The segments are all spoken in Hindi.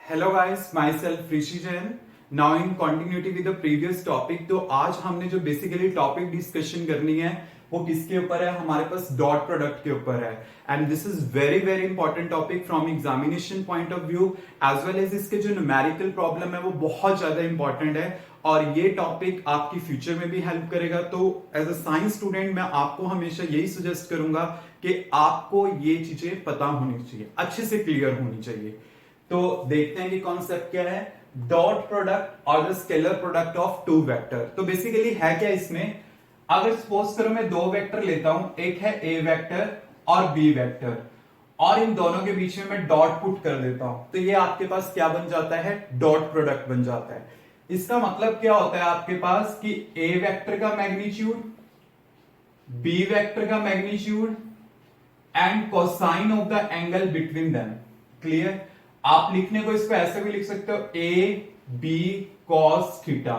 Hello guys, my self Rishi Jain. Now in continuity with the previous topic. तो आज हमने जो बेसिकली टॉपिक डिस्कशन करनी है वो किसके ऊपर है? हमारे पास डॉट प्रोडक्ट के ऊपर है। And this is very very important topic from examination point of view as well as इसके जो न्यूमेरिकल प्रॉब्लम है वो बहुत ज्यादा इंपॉर्टेंट है और ये टॉपिक आपकी फ्यूचर में भी हेल्प करेगा। तो एज अ साइंस स्टूडेंट मैं आपको हमेशा यही सजेस्ट करूंगा कि आपको ये चीजें पता होनी चाहिए, अच्छे से क्लियर होनी चाहिए। तो देखते हैं कि कॉन्सेप्ट क्या है, डॉट प्रोडक्ट और the scalar product of two vector. तो बेसिकली है क्या इसमें, अगर सपोज करो मैं दो वेक्टर लेता हूं, एक है ए वेक्टर और बी वेक्टर, और इन दोनों के बीच में मैं डॉट पुट कर देता हूं, तो ये आपके पास क्या बन जाता है? डॉट प्रोडक्ट बन जाता है। इसका मतलब क्या होता है आपके पास कि ए वेक्टर का मैग्नीट्यूड, बी वेक्टर का magnitude and cosine of the angle between them. Clear? आप लिखने को इसको ऐसे भी लिख सकते हो, ए बी कॉस थीटा।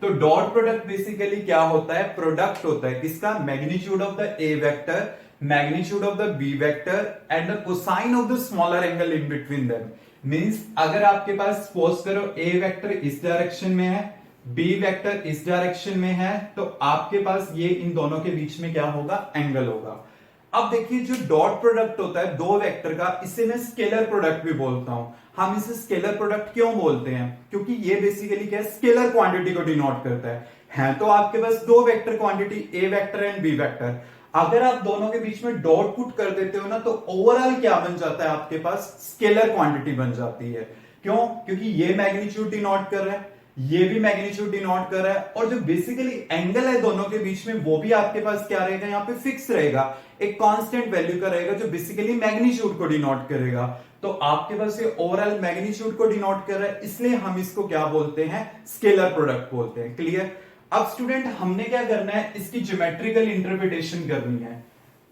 तो डॉट प्रोडक्ट बेसिकली क्या होता है? प्रोडक्ट होता है किसका? Magnitude of the A vector, magnitude of the B vector and the cosine of the smaller angle in between them. Means अगर आपके पास सपोज करो ए वेक्टर इस डायरेक्शन में है, बी वेक्टर इस डायरेक्शन में है, तो आपके पास ये इन दोनों के बीच में क्या होगा? एंगल होगा। अब देखिए जो डॉट प्रोडक्ट होता है दो वेक्टर का, इसे मैं स्केलर प्रोडक्ट भी बोलता हूं। हम इसे स्केलर प्रोडक्ट क्यों बोलते हैं? क्योंकि ये बेसिकली क्या है? स्केलर क्वांटिटी को डिनोट करता है तो आपके पास दो vector quantity a vector and b vector, अगर आप दोनों के बीच में डॉट पुट कर देते हो ना, तो ओवरऑल क्या बन जाता है आपके पास? स्केलर क्वांटिटी बन जाती है। क्यों? क्योंकि ये मैग्नीट्यूड डिनोट कर रहा है, ये भी मैग्नीट्यूड डिनोट कर रहा है, और जो बेसिकली एंगल है दोनों के बीच में वो भी आपके पास क्या रहेगा? यहाँ पे फिक्स रहेगा, एक कांस्टेंट वैल्यू का रहेगा जो बेसिकली मैग्नीट्यूड को डिनोट करेगा। तो आपके पास ये ओवरऑल मैग्नीट्यूड को डिनोट कर रहा है, इसलिए हम इसको क्या बोलते हैं? स्केलर प्रोडक्ट बोलते हैं। क्लियर? अब स्टूडेंट हमने क्या करना है? इसकी ज्योमेट्रिकल इंटरप्रिटेशन करनी है।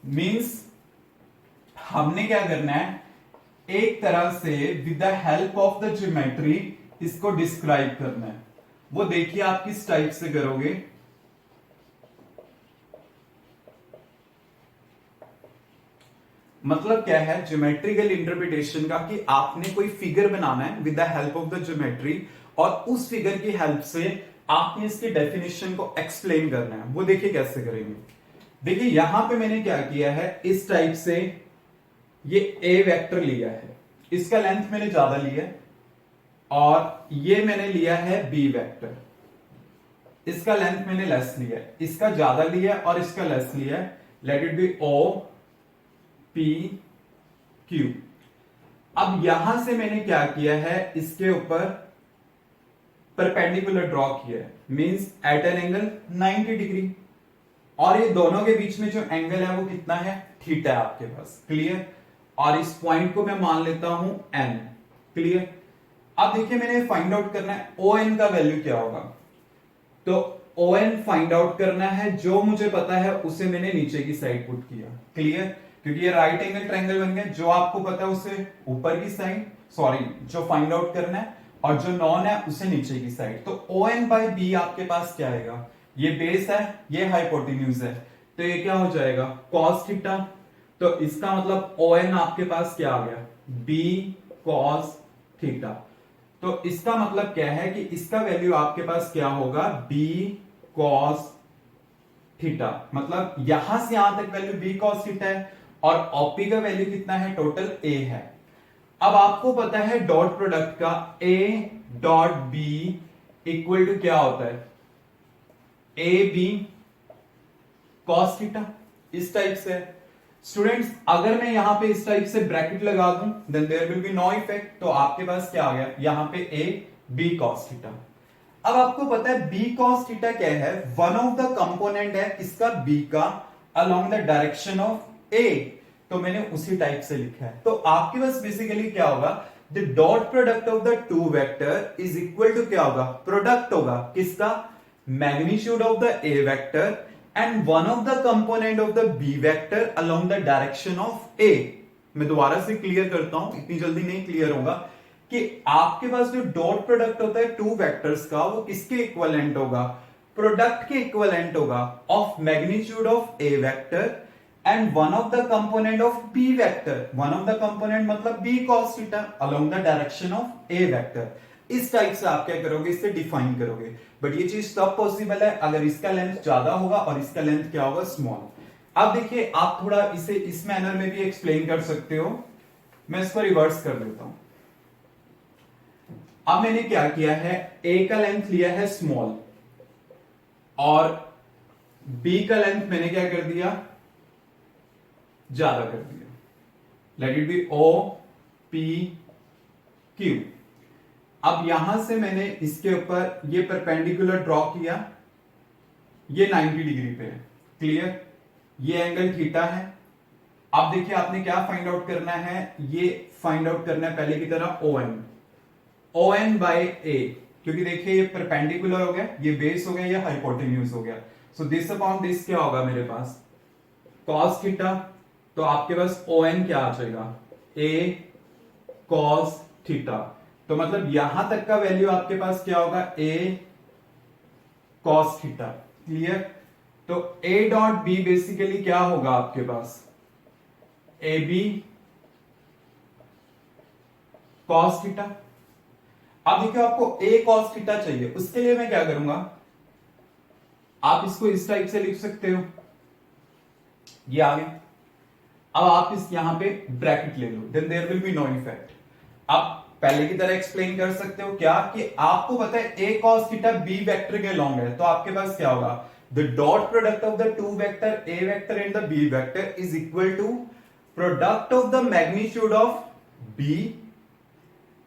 मींस हमने क्या करना है? एक तरह से with the help of the geometry इसको डिस्क्राइब करना है। वो देखिए आप किस टाइप से करोगे। मतलब क्या है ज्योमेट्रिकल इंटरप्रिटेशन का? कि आपने कोई फिगर बनाना है with the help of the geometry, और उस फिगर की हेल्प से आपने इसकी डेफिनेशन को एक्सप्लेन करना है। वो देखिए कैसे करेंगे। देखिए यहां पे मैंने क्या किया है, इस टाइप से ये ए वेक्टर लिया है, इसका लेंथ मैंने ज्यादा लिया है, और ये मैंने लिया है बी वेक्टर, इसका लेंथ मैंने लेस लिया है, इसका ज्यादा लिया है और इसका लेस लिया है। Let it be O P Q. अब यहां से मैंने क्या किया है? इसके ऊपर परपेंडिकुलर ड्रॉ किया है, means at an angle 90 degree, और ये दोनों के बीच में जो एंगल है वो कितना है? थीटा है आपके पास। क्लियर? और इस पॉइंट को मैं मान लेता हूं एन। क्लियर? अब देखिए मैंने फाइंड आउट करना है ओ एन का वैल्यू क्या होगा। तो ओ एन फाइंड आउट करना है, जो मुझे पता है उसे मैंने नीचे की साइड पुट किया। क्लियर? क्योंकि ये राइट एंगल ट्रायंगल बन गया, जो आपको पता है उसे ऊपर की साइड, सॉरी जो फाइंड आउट करना है, और जो नॉन है उसे नीचे की साइड। तो ओ एन बाई बी आपके पास क्या आएगा? ये बेस है, ये हाइपोटेन्यूज है, तो ये क्या हो जाएगा? Cos theta. तो इसका मतलब ओ एन आपके पास क्या आ गया? B cos theta. तो इसका मतलब क्या है कि इसका वैल्यू आपके पास क्या होगा? B cos theta. मतलब यहां से यहां तक वैल्यू बी कॉस थीटा है, और ओपी का वैल्यू कितना है? टोटल ए है। अब आपको पता है डॉट प्रोडक्ट का a dot b equal to क्या होता है? A B cos theta. इस टाइप से स्टूडेंट्स, अगर मैं यहां पे इस टाइप से ब्रैकेट लगा दूं, then there will be no effect. तो आपके पास क्या आ गया? यहां पे ए बी कॉस थीटा। अब आपको पता है बी कॉस थीटा क्या है? वन ऑफ द कंपोनेंट है इसका बी का अलोंग द डायरेक्शन ऑफ ए। तो मैंने उसी टाइप से लिखा है। तो आपके पास बेसिकली क्या होगा? The dot product of the two vector is equal to क्या होगा? प्रोडक्ट होगा किसका? Magnitude of the A vector and one of the component of the B vector along the direction of A. मैं दोबारा से क्लियर करता हूं, इतनी जल्दी नहीं क्लियर होगा, कि आपके पास जो डॉट प्रोडक्ट होता है टू वेक्टर्स का, वो किसके इक्विवेलेंट होगा? प्रोडक्ट के इक्विवेलेंट होगा of magnitude of a vector and one of the component of b vector, one of the component मतलब b cos theta along the direction of a vector। इस टाइप से आप क्या करोगे, इससे डिफाइन करोगे। बट ये चीज तब पॉसिबल है अगर इसका लेंथ ज्यादा होगा और इसका लेंथ क्या होगा, स्मॉल। अब देखिए आप थोड़ा इसे इस मैनर में भी एक्सप्लेन कर सकते हो। मैं इसको रिवर्स कर देता हूं। अब मैंने क्या किया है, ए का लेंथ लिया है स्मॉल और बी का लेंथ मैंने क्या कर दिया, ज्यादा कर दिया। Let it be O P Q. अब यहां से मैंने इसके ऊपर ये परपेंडिकुलर ड्रॉ किया, ये 90 डिग्री पे है, क्लियर। ये एंगल थीटा है। अब देखिए आपने क्या फाइंड आउट करना है, ये फाइंड आउट करना है पहले की तरह ओ एन बाय ए, क्योंकि देखिए ये परपेंडिकुलर हो गया, ये बेस हो गया, ये हाइपोटेन्यूज हो गया। सो दिस अपॉन दिस क्या होगा मेरे पास, कॉस थीटा। तो आपके पास ओ एन क्या आ जाएगा, ए कॉस थीटा। तो मतलब यहां तक का वैल्यू आपके पास क्या होगा, ए कॉस थीटा, क्लियर। तो ए डॉट बी बेसिकली क्या होगा आपके पास, ए बी कॉस थीटा। अब देखिए आपको ए कॉस थीटा चाहिए, उसके लिए मैं क्या करूंगा, आप इसको इस टाइप से लिख सकते हो, ये आ गया। अब आप इस यहां पे ब्रैकेट ले लो, then there will be no effect. आप पहले की तरह एक्सप्लेन कर सकते हो क्या, कि आपको पता है a cos theta b vector के लॉन्ग है, तो आपके पास क्या होगा, the dot product of the two vector a vector and the B vector is equal to product of the magnitude of b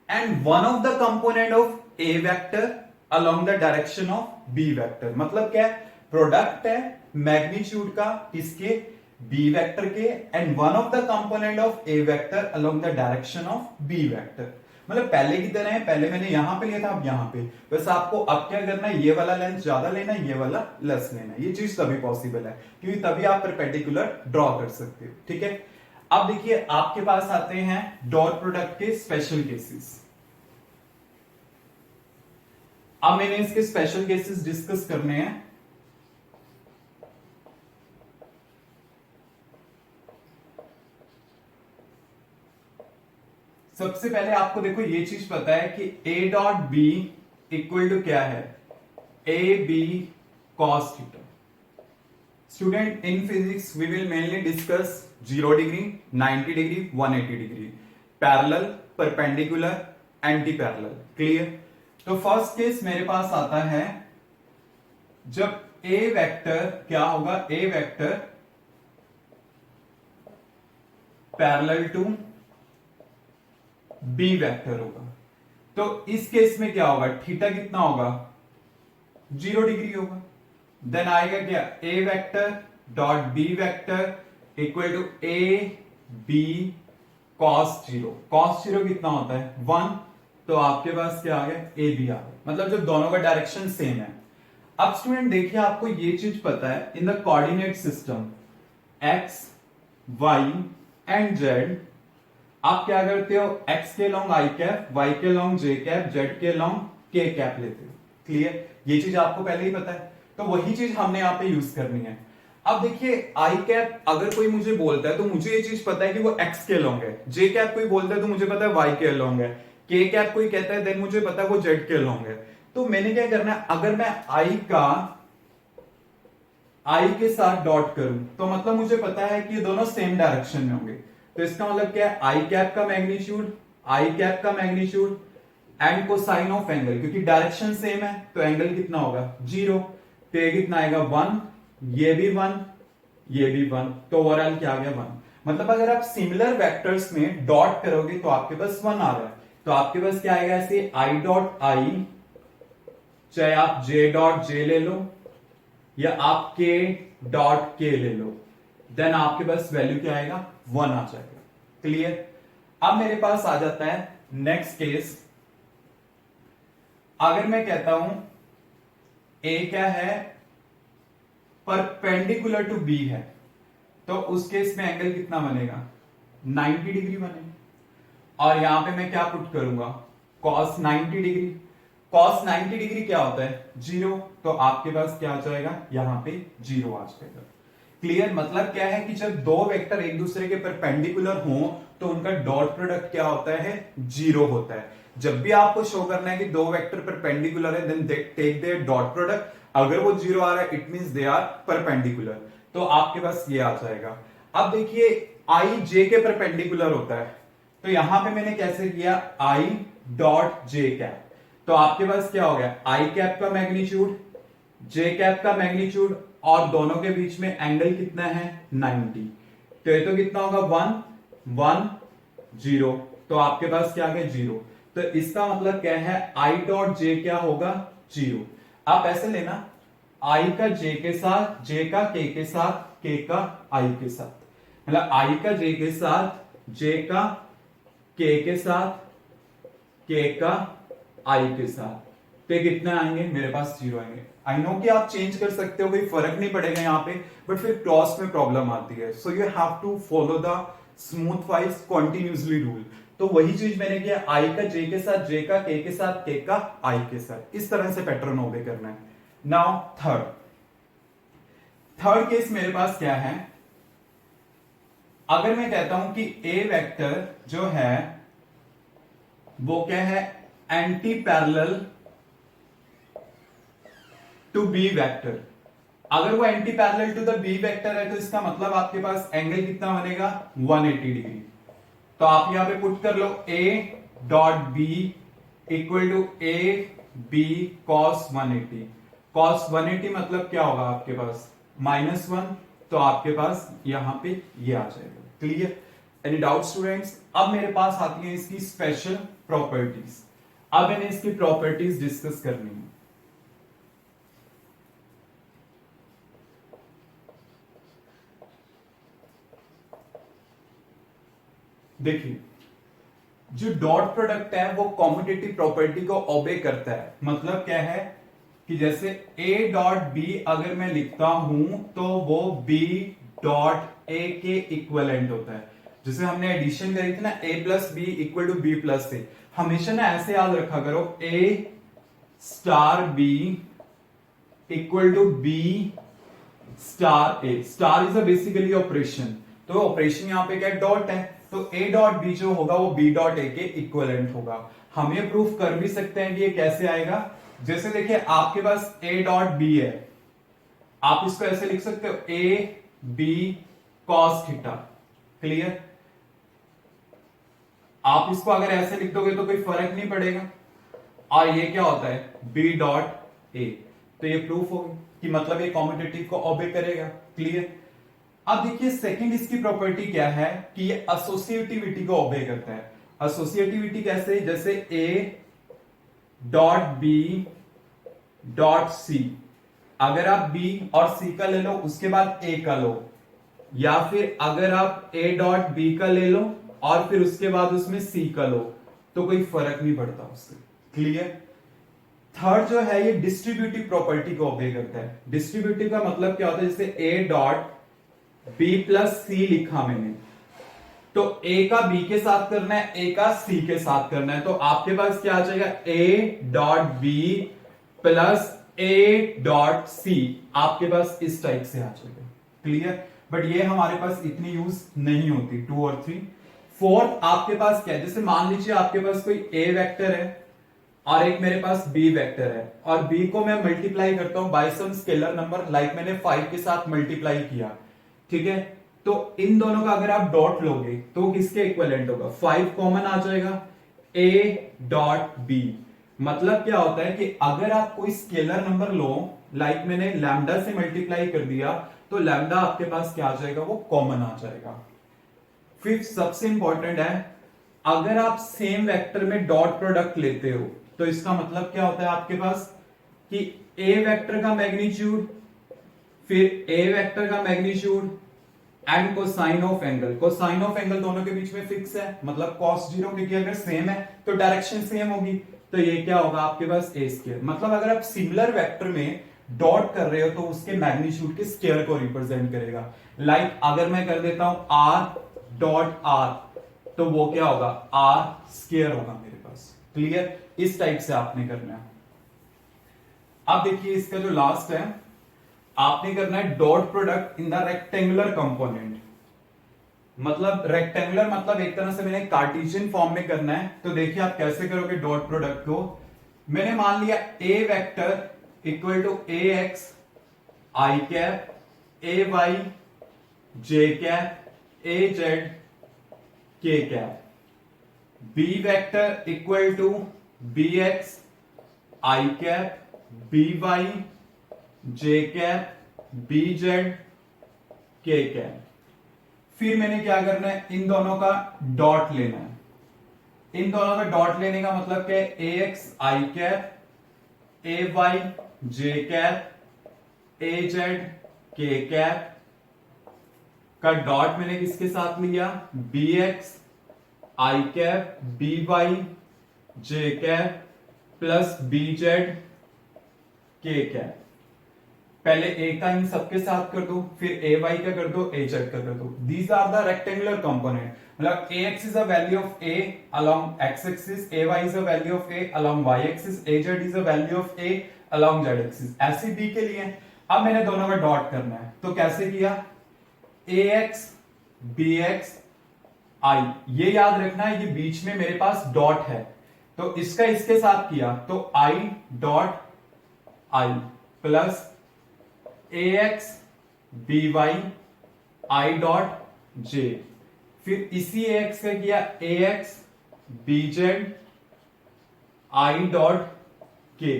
and one of the component of a vector along the direction of b vector. मतलब क्या है, प्रोडक्ट है मैग्नीट्यूड का किसके, बी वेक्टर के, and one of the component of a vector along the direction of b vector. मतलब पहले की तरह है, पहले मैंने यहां पे लिया था, अब यहां पे। बस आपको अब क्या करना है, ये वाला लेंथ ज्यादा लेना है, ये वाला लेस लेना है। ये चीज तभी पॉसिबल है क्योंकि तभी आप परपेंडिकुलर ड्रॉ कर सकते हो, ठीक है। अब देखिए आपके पास आते हैं डॉट प्रोडक्ट के स्पेशल केसेस। अब मैंने इसके स्पेशल केसेस डिस्कस करने हैं। सबसे पहले आपको देखो ये चीज पता है कि a dot b equal to क्या है, a B cos theta. Student, in physics we will mainly discuss 0 degree, 90 degree, 180 degree, parallel, perpendicular, anti parallel, clear. तो फर्स्ट केस मेरे पास आता है जब a वेक्टर क्या होगा, a vector parallel to b vector होगा। तो इस केस में क्या होगा, थीटा कितना होगा, 0 डिग्री होगा। देन आएगा क्या, A vector dot B vector equal to A B cos 0। Cos 0 कितना होता है, 1। तो आपके पास क्या आ गया, ए बी आ गया। मतलब जब दोनों का डायरेक्शन सेम है। अब स्टूडेंट देखिए आपको ये चीज पता है, in the coordinate system x y and z, आप क्या करते हो, x के लॉन्ग आई कैप, y के लॉन्ग जे कैप, z के लॉन्ग के कैप लेते हो, क्लियर। ये चीज आपको पहले ही पता है, तो वही चीज हमने यहाँ पे यूज करनी है। अब देखिए आई कैप अगर कोई मुझे बोलता है तो मुझे ये चीज पता है कि वो x के लॉन्ग है, जे कैप कोई बोलता है तो मुझे पता है y के लॉन्ग है, के कैप कोई कहता है देन मुझे पता है वो z के लॉन्ग है। तो मैंने क्या करना है, अगर मैं i के साथ डॉट करूं तो मतलब मुझे पता है कि ये दोनों सेम डायरेक्शन में होंगे। तो इसका मतलब क्या है, आई कैप का magnitude and cosine of angle, क्योंकि डायरेक्शन सेम है तो एंगल कितना होगा, 0। तो ये कितना आएगा, 1, ये भी 1, ये भी 1। तो ओवरऑल क्या आ गया, 1। मतलब अगर आप सिमिलर वेक्टर्स में डॉट करोगे तो आपके पास 1 आ रहा है। तो आपके पास क्या आएगा, ऐसे आई डॉट आई, चाहे आप जे डॉट जे ले लो या आप के डॉट के ले लो, देन आपके पास वैल्यू क्या आएगा, 1 आ जाएगा, क्लियर। अब मेरे पास आ जाता है नेक्स्ट केस। अगर मैं कहता हूं ए क्या है, परपेंडिकुलर टू बी है, तो उस केस में एंगल कितना बनेगा, 90 डिग्री बनेगा। और यहां पे मैं क्या पुट करूंगा, cos 90 डिग्री। cos 90 डिग्री क्या होता है, 0। तो आपके पास क्या आ जाएगा, यहां पे 0 आ जाएगा, क्लियर? मतलब क्या है कि जब दो वेक्टर एक दूसरे के परपेंडिकुलर हों तो उनका डॉट प्रोडक्ट क्या होता है? जीरो होता है। जब भी आपको शो करना है कि दो वेक्टर परपेंडिकुलर है, then take their dot product. अगर वो जीरो आ रहा है, it means they are perpendicular, तो आपके पास ये आ जाएगा। अब देखिए आई जे के परपेंडिकुलर होता है, तो यहां पे मैंने कैसे किया? आई डॉट जे कैप, तो आपके पास क्या हो गया? आई कैप का मैग्नीट्यूड, जे कैप का मैग्नीट्यूड, और दोनों के बीच में एंगल कितना है? 90। तो ये तो कितना होगा? 1 1 0, तो आपके पास क्या है? 0। तो इसका मतलब क्या है? आई डॉट जे क्या होगा? 0। आप ऐसे लेना, आई का जे के साथ, जे का के साथ, के का आई के साथ, मतलब आई का जे के साथ, जे का के साथ, के का आई के साथ, तो कितने आएंगे? मेरे पास 0 आएंगे। आई नो कि आप चेंज कर सकते हो, कोई फर्क नहीं पड़ेगा यहाँ पे, बट फिर क्रॉस में प्रॉब्लम आती है। So you have to follow the smooth wise continuously rule. तो वही चीज मैंने किया, आई का जे के साथ, जे का के साथ, के का आई के साथ, इस तरह से पैटर्न ओबे करना है। नाउ थर्ड केस मेरे पास क्या है? अगर मैं कहता हूं कि ए वेक्टर जो है वो क्या है? Anti parallel to b vector. अगर वो anti parallel to the B vector है तो इसका मतलब आपके पास एंगल कितना बनेगा? 180 डिग्री। तो आप यहां पे पुट कर लो a dot b equal to A B cos 180। Cos 180 मतलब क्या होगा आपके पास? -1, तो आपके पास यहां पे ये आ जाएगा। क्लियर? Any doubt students? अब मेरे पास आती है इसकी स्पेशल प्रॉपर्टीज। अब मैंने इसकी प्रॉपर्टीज डिस्कस करनी है। देखिए, जो डॉट प्रोडक्ट है वो कॉम्यूटेटिव प्रॉपर्टी को ओबे करता है। मतलब क्या है कि जैसे a डॉट बी अगर मैं लिखता हूं तो वो b डॉट a के इक्विवेलेंट होता है। जैसे हमने एडिशन करी थी ना, a plus B equal to B plus A, हमेशा ना ऐसे याद रखा करो, a star b equal to b star A. Star is a basically operation, तो ऑपरेशन यहां पे क्या? डॉट है, तो a डॉट बी जो होगा वो b डॉट ए के इक्विवेलेंट होगा। हम ये प्रूफ कर भी सकते हैं कि ये कैसे आएगा। जैसे देखिए आपके पास a डॉट बी है, आप इसको ऐसे लिख सकते हो a b cos theta. Clear? आप इसको अगर ऐसे लिख दोगे तो कोई फर्क नहीं पड़ेगा। और ये क्या होता है? b dot a। तो ये प्रूफ होगा कि मतलब ये कॉम्यूटेटिव को ओबे करेगा। क्लियर? अब देखिए सेकंड इसकी प्रॉपर्टी क्या है कि ये एसोसिएटिविटी को ओबे करता है। एसोसिएटिविटी कैसे? जैसे a dot b dot c, अगर आप b और c का ले लो उसके बाद a का लो, या फिर अगर आप a डॉट b का ले लो और फिर उसके बाद उसमें c का लो, तो कोई फर्क नहीं पड़ता उससे। क्लियर? थर्ड जो है ये डिस्ट्रीब्यूटिव प्रॉपर्टी को ओबे करता है। डिस्ट्रीब्यूटिव का मतलब क्या होता है? जैसे a डॉट b प्लस सी लिखा मैंने, तो a का b के साथ करना है, a का c के साथ करना है, तो आपके पास क्या आ जाएगा? a dot b plus a dot c, आपके पास इस टाइप से आ जाएगा। क्लियर? बट ये हमारे पास इतनी यूज नहीं होती, 2 और 3। फोर्थ आपके पास क्या है? जैसे मान लीजिए आपके पास कोई a वेक्टर है और एक मेरे पास b वेक्टर है, और b को मैं मल्टीप्लाई करता हूं by some scalar number, like मैंने 5 के साथ मल्टीप्लाई किया। ठीक है? तो इन दोनों का अगर आप डॉट लोगे तो किसके इक्विवेलेंट होगा? 5 कॉमन आ जाएगा, a डॉट b। मतलब क्या होता है कि अगर आप कोई स्केलर नंबर लो, लाइक मैंने लैम्डा से मल्टीप्लाई कर दिया, तो लैम्डा आपके पास क्या आ जाएगा? वो कॉमन आ जाएगा। फिफ्थ सबसे इंपॉर्टेंट है, अगर आप सेम वेक्टर में डॉट प्रोडक्ट लेते हो तो इसका मतलब क्या होता है आपके पास कि a वेक्टर का मैग्नीट्यूड फिर a वेक्टर का magnitude and cosine of angle. Cosine of angle दोनों के बीच में फिक्स है, मतलब cos 0, क्योंकि अगर सेम है तो डायरेक्शन सेम होगी, तो ये क्या होगा आपके पास? a square. मतलब अगर आप सिमिलर वेक्टर में डॉट कर रहे हो तो उसके मैग्नीट्यूड के स्क्वायर को रिप्रेजेंट करेगा। लाइक अगर मैं कर देता हूं r डॉट r, तो वो क्या होगा? r स्क्वायर होगा मेरे पास। क्लियर? इस टाइप से आपने करना है। अब देखिए इसका जो लास्ट है, आपने करना है dot product in the rectangular component. मतलब रेक्टेंगुलर मतलब एक तरह से मैंने कार्टेशियन फॉर्म में करना है। तो देखिए आप कैसे करोगे डॉट प्रोडक्ट को। मैंने मान लिया A vector equal to A x i cap A y j cap A z k cap. B vector equal to B x i cap B y j cap B z k cap. फिर मैंने क्या करना है, इन दोनों का डॉट लेना है। इन दोनों का डॉट लेने का मतलब क्या है, A x i cap A y j cap A z k cap का डॉट मैंने किसके साथ लिया, B x i cap B y j cap plus B z k cap. पहले ए का इन सबके साथ कर दो, फिर ए वाई का कर दो, ए जेड का कर दो। These are the rectangular component. मतलब A x is a value of A along x axis, A y is a value of A along y axis, A z is a value of A along z axis. ऐसे बी के लिए अब मैंने दोनों का डॉट करना है। तो कैसे किया, ए एक्स बी एक्स आई, ये याद रखना है ये बीच में मेरे पास डॉट है, तो इसका इसके साथ किया तो i dot i plus A x B y i dot j. फिर इसी ए एक्स का किया A x B z i dot k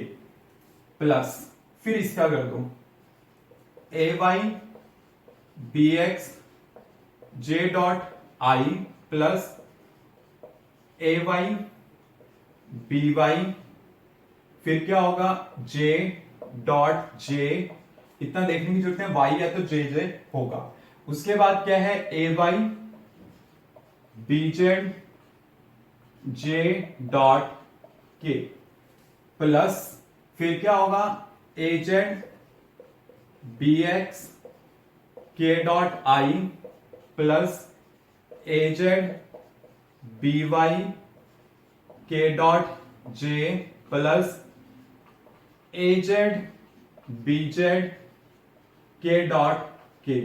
plus फिर इसका कर दो A y B x j dot i plus A y B y, फिर क्या होगा जे डॉट जे, इतना देखने की जरूरत है, वाई है तो जे जे होगा। उसके बाद क्या है, A y B z j dot k plus फिर क्या होगा A z B x k dot i plus A z B y k dot j plus A z B z k dot k.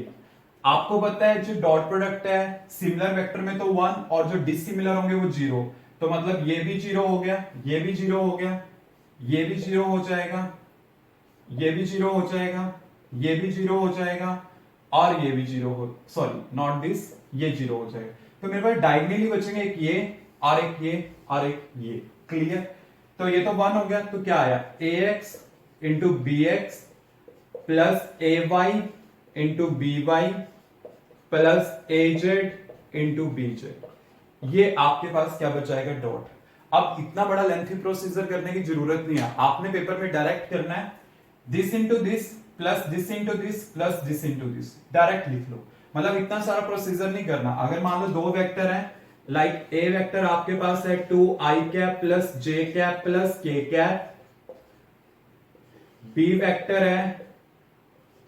आपको पता है जो डॉट प्रोडक्ट है सिमिलर वेक्टर में तो 1 और जो डिसिमिलर होंगे वो 0। तो मतलब ये भी 0 हो गया, ये भी 0 हो गया, ये भी 0 हो जाएगा, ये भी 0 हो जाएगा, ये भी 0 हो जाएगा और ये भी 0 हो, सॉरी नॉट दिस, ये 0 हो जाएगा। तो मेरे पास डायगोनली बचेंगे एक ये और एक ये और एक ये। क्लियर। तो ये तो 1 हो गया, तो क्या आया A x into B x plus A y into B y plus A z into B z. ये आपके पास क्या बच जाएगा, डॉट। अब इतना बड़ा लेंथी प्रोसीजर करने की जरूरत नहीं है, आपने पेपर में डायरेक्ट करना है this into this plus this into this plus this into this, direct लिख लो। मतलब इतना सारा प्रोसीजर नहीं करना। अगर मान लो दो वेक्टर है, लाइक ए वेक्टर आपके पास है 2 आई कैप प्लस जे कैप प्लस के कैप, बी वेक्टर है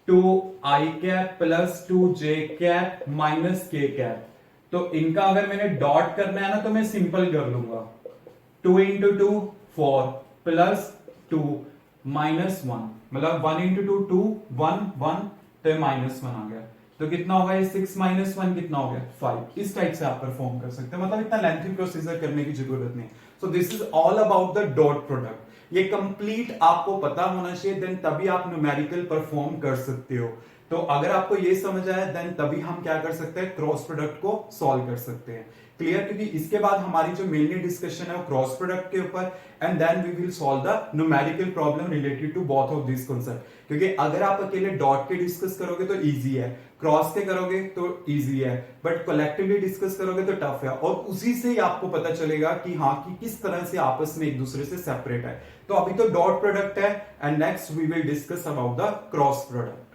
2 आई कैप प्लस 2 जे कैप माइनस के कैप। तो इनका अगर मैंने डॉट करना है ना तो मैं सिंपल कर लूंगा 2 इंटू 2 4 प्लस 2 माइनस 1, मतलब 1 इंटू 2 2 1 1, तो माइनस 1 आ गया। तो कितना होगा ये 6 माइनस 1 कितना हो गया 5। इस टाइप से आप परफॉर्म कर सकते हैं, मतलब इतना लेंथी प्रोसीजर करने की जरूरत नहीं। So this is all about the dot product. ये कंप्लीट आपको पता होना चाहिए, देन तभी आप न्यूमेरिकल परफॉर्म कर सकते हो। तो अगर आपको ये समझ आया देन तभी हम क्या कर सकते हैं, क्रॉस प्रोडक्ट को सॉल्व कर सकते हैं। क्लियर। क्योंकि इसके बाद हमारी जो मेनली डिस्कशन है वो क्रॉस प्रोडक्ट के ऊपर, and then we will solve the numerical problem related to both of this concept. क्योंकि अगर आप अकेले डॉट के डिस्कस करोगे तो इजी है, क्रॉस के करोगे तो इजी है, बट कलेक्टिवली डिस्कस करोगे तो टफ है। और उसी से ही आपको पता चलेगा कि हाँ कि किस तरह से आपस में एक दूसरे से सेपरेट है। तो अभी तो डॉट प्रोडक्ट है, and next we will discuss about the cross product.